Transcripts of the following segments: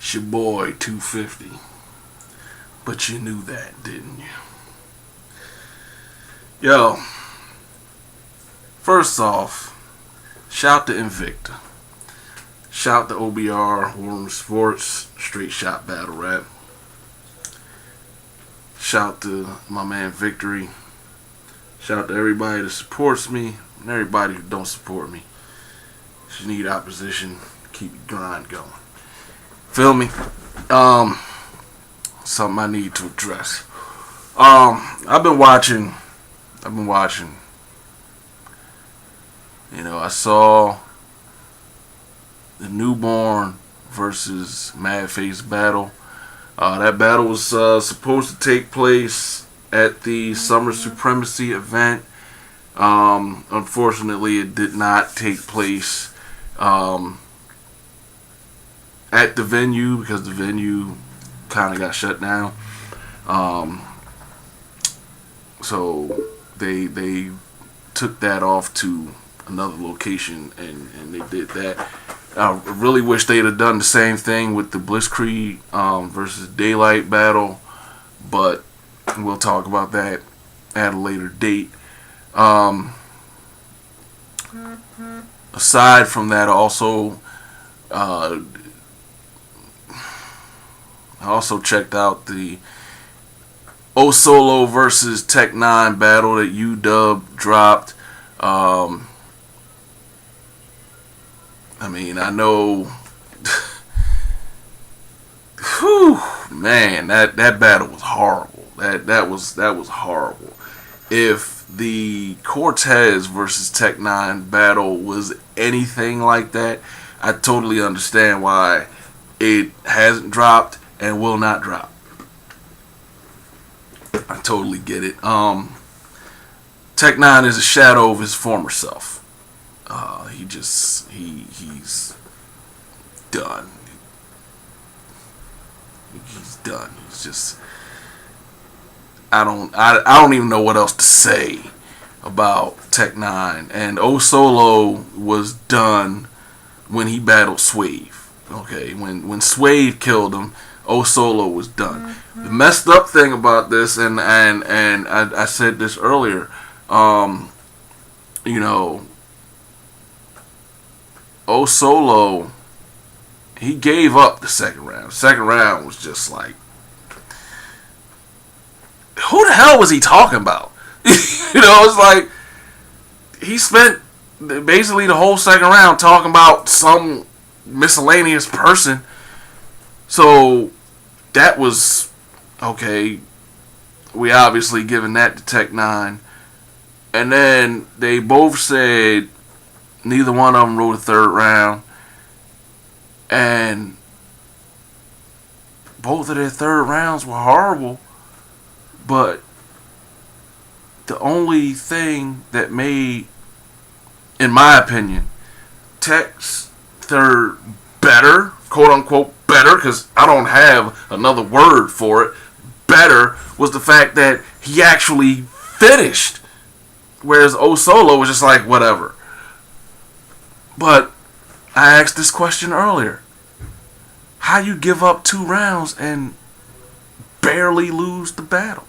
It's your boy 250. But you knew that, didn't you? Yo, first off, shout to Invicta. Shout to OBR, Warren Sports, Straight Shot Battle Rap. Shout to my man Victory. Shout to everybody that supports me and everybody who don't support me. If you need opposition, keep your grind going. Feel me? Something I need to address. I've been watching. I saw the Newborn versus Madface battle. That battle was supposed to take place at the Summer Supremacy event. Unfortunately, it did not take place at the venue because the venue kind of got shut down. So they took that off to another location and they did that. I really wish they'd have done the same thing with the Blitzkrieg versus Daylight battle, but we'll talk about that at a later date. Aside from that, I also checked out the O-Solo versus Tech 9 battle that UW dropped. I know whew, man, that battle was horrible. That was horrible. If the Cortez versus Tech 9 battle was anything like that, I totally understand why it hasn't dropped and will not drop. I totally get it. Tech 9 is a shadow of his former self. He's done. He's done. He's just. I don't even know what else to say about Tech 9. And O-Solo was done when he battled Swave. Okay, when Swave killed him, O-Solo was done. The messed up thing about this, and I said this earlier, O-Solo, he gave up the second round. Second round was just like, who the hell was he talking about? It's like he spent basically the whole second round talking about some miscellaneous person. So that was okay. We obviously given that to Tech 9. And then they both said neither one of them wrote a third round. And both of their third rounds were horrible. But the only thing that made, in my opinion, Tech's third better, quote unquote better, because I don't have another word for it, better, was the fact that he actually finished. Whereas O-Solo was just like, whatever. But I asked this question earlier. How you give up 2 rounds and barely lose the battle?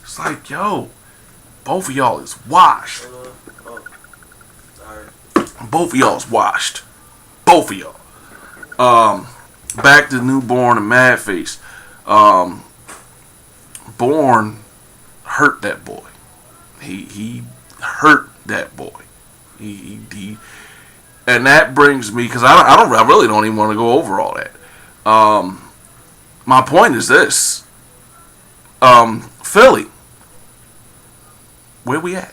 It's like, yo, both of y'all is washed. Both of y'all is washed. Both of y'all. Back to Newborn and Madface. Born hurt that boy. He hurt that boy. He and that brings me, because I really don't even want to go over all that. My point is this. Philly, where we at?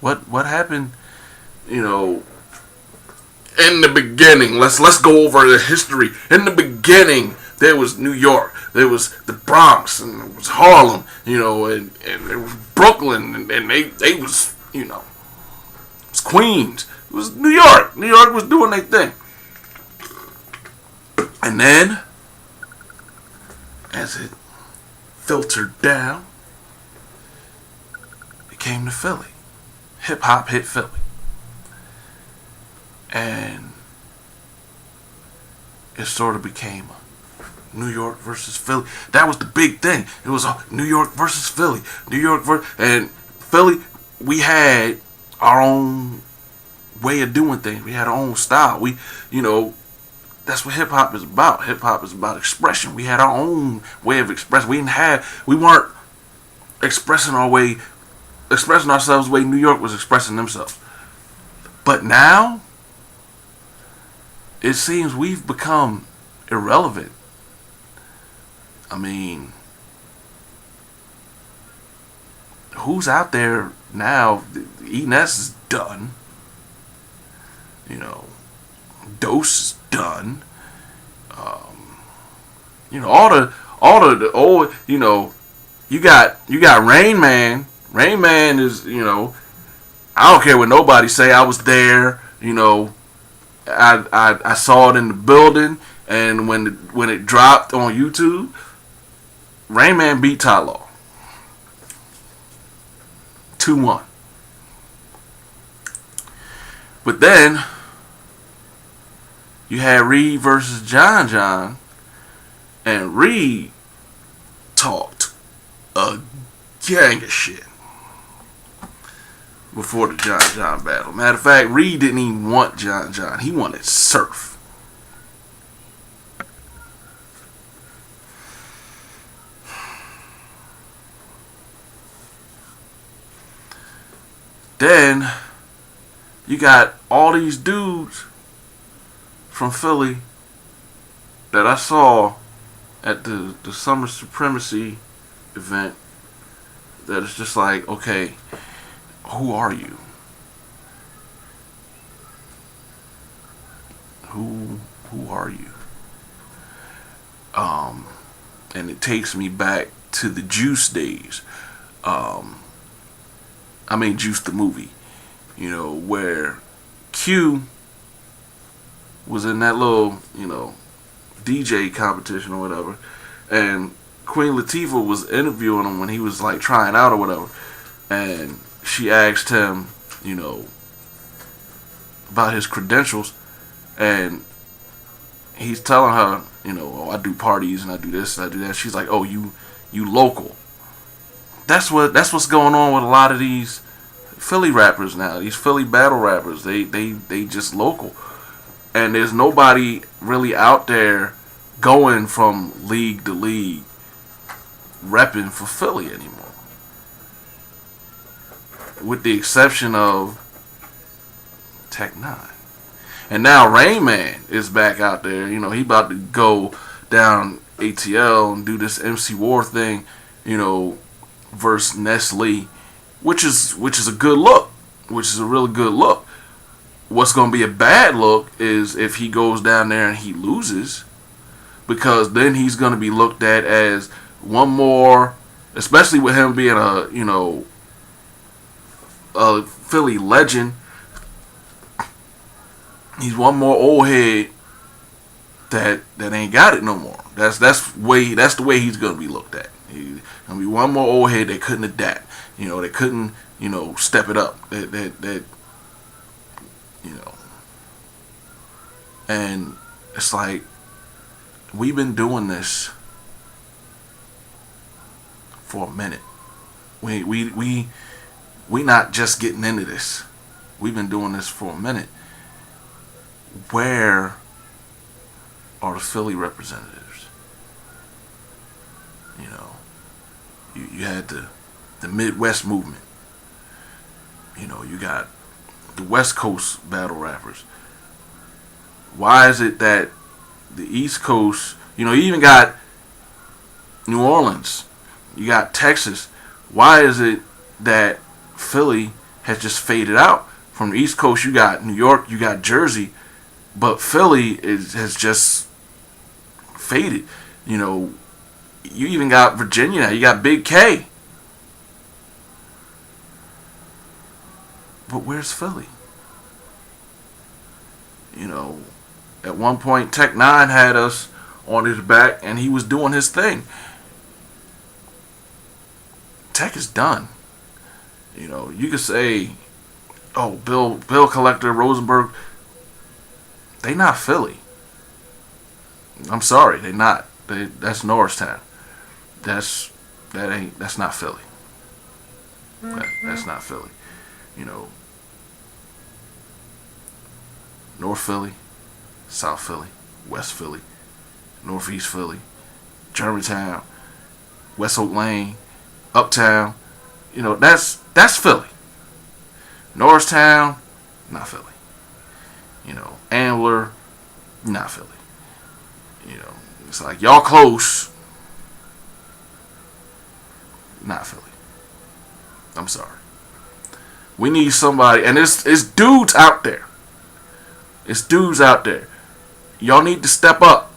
What happened? In the beginning, let's go over the history. In the beginning, there was New York, there was the Bronx, and there was Harlem, and there was Brooklyn, and they was, it was Queens, it was New York. New York was doing their thing. And then, as it filtered down, it came to Philly. Hip hop hit Philly. And it sort of became New York versus Philly. That was the big thing. It was New York versus Philly. New York and Philly. We had our own way of doing things. We had our own style. That's what hip hop is about. Hip hop is about expression. We had our own way of expressing. We weren't expressing ourselves the way New York was expressing themselves. But now, it seems we've become irrelevant. I mean, who's out there now? Enes is done. Dose is done. All the old. You got Rain Man. Rain Man is. I don't care what nobody say. I was there. I saw it in the building, and when it dropped on YouTube, Rain Man beat Ty Law 2-1. But then you had Reed versus John, and Reed talked a gang of shit before the John battle. Matter of fact, Reed didn't even want John. He wanted Surf. Then you got all these dudes from Philly that I saw at the Summer Supremacy event that is just like, okay, who are you? Who are you? And it takes me back to the Juice days. Juice the movie. Where Q was in that little, DJ competition or whatever, and Queen Latifah was interviewing him when he was like trying out or whatever, and she asked him, about his credentials, and he's telling her, I do parties and I do this and I do that. She's like, oh, you local. That's what's going on with a lot of these Philly rappers now. These Philly battle rappers, they just local, and there's nobody really out there going from league to league repping for Philly anymore, with the exception of Tech Nine. And now Rain Man is back out there. He about to go down ATL and do this MC War thing, versus Nestle, which is a good look, which is a really good look. What's going to be a bad look is if he goes down there and he loses, because then he's going to be looked at as one more, especially with him being a Philly legend. He's one more old head that ain't got it no more. That's the way he's gonna be looked at. He's gonna be one more old head that couldn't adapt. They couldn't step it up. That and it's like we've been doing this for a minute. We not just getting into this. We've been doing this for a minute. Where are the Philly representatives? You had the Midwest movement. You got the West Coast battle rappers. Why is it that the East Coast, you even got New Orleans, you got Texas. Why is it that Philly has just faded out? From the East Coast, you got New York, you got Jersey, but Philly has just faded. You even got Virginia now. You got Big K. But where's Philly? At one point, Tech Nine had us on his back, and he was doing his thing. Tech is done. You could say, oh, Bill Collector, Rosenberg, they not Philly. I'm sorry, they're not. That's Norristown. That's not Philly. That's not Philly. You know, North Philly, South Philly, West Philly, Northeast Philly, Germantown, West Oak Lane, Uptown. You know, that's Philly. Norristown, not Philly. You know, Ambler, not Philly. You know, it's like y'all close, not Philly. I'm sorry. We need somebody, and it's dudes out there. It's dudes out there. Y'all need to step up.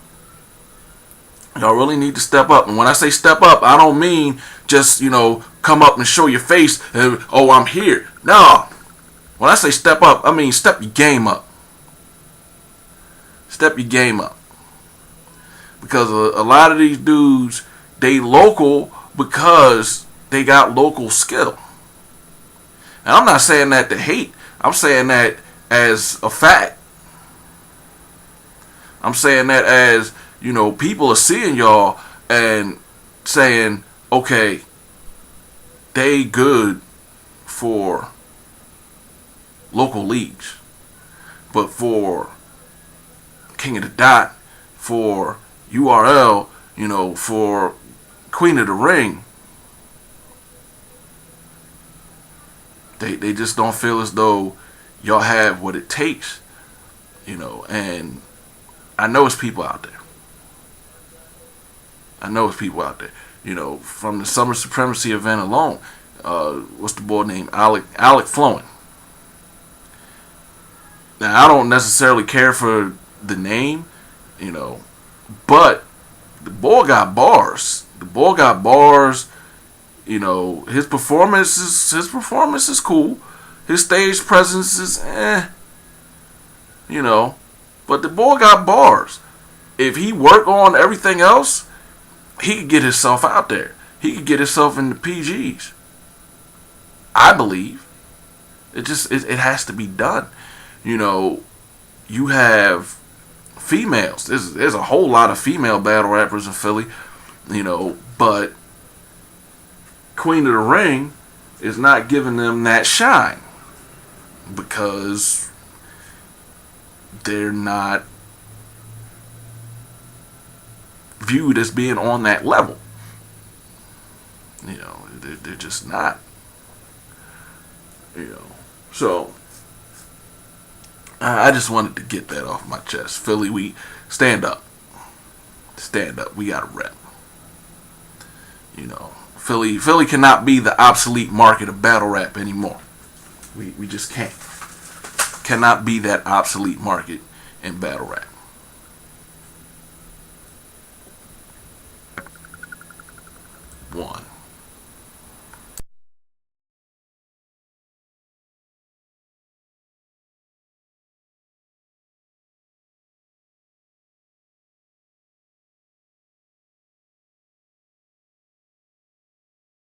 Y'all really need to step up. And when I say step up, I don't mean just, come up and show your face and, oh, I'm here. No. When I say step up, I mean step your game up. Step your game up. Because a lot of these dudes, they local because they got local skill. And I'm not saying that to hate. I'm saying that as a fact. I'm saying that as, people are seeing y'all and saying, okay, they good for local leagues. But for King of the Dot, for URL, for Queen of the Ring, they just don't feel as though y'all have what it takes, and I know it's people out there. From the Summer Supremacy event alone, what's the boy named? Alec Flowing. Now, I don't necessarily care for the name, but the boy got bars. His performance is cool. His stage presence is but the boy got bars. If he work on everything else, he could get himself out there. He could get himself in the PGs. I believe. It has to be done. You have females. There's a whole lot of female battle rappers in Philly, but Queen of the Ring is not giving them that shine because they're not viewed as being on that level. They're just not. So I just wanted to get that off my chest. Philly, we stand up. Stand up. We got a rep. Philly cannot be the obsolete market of battle rap anymore. We just can't. Cannot be that obsolete market in battle rap.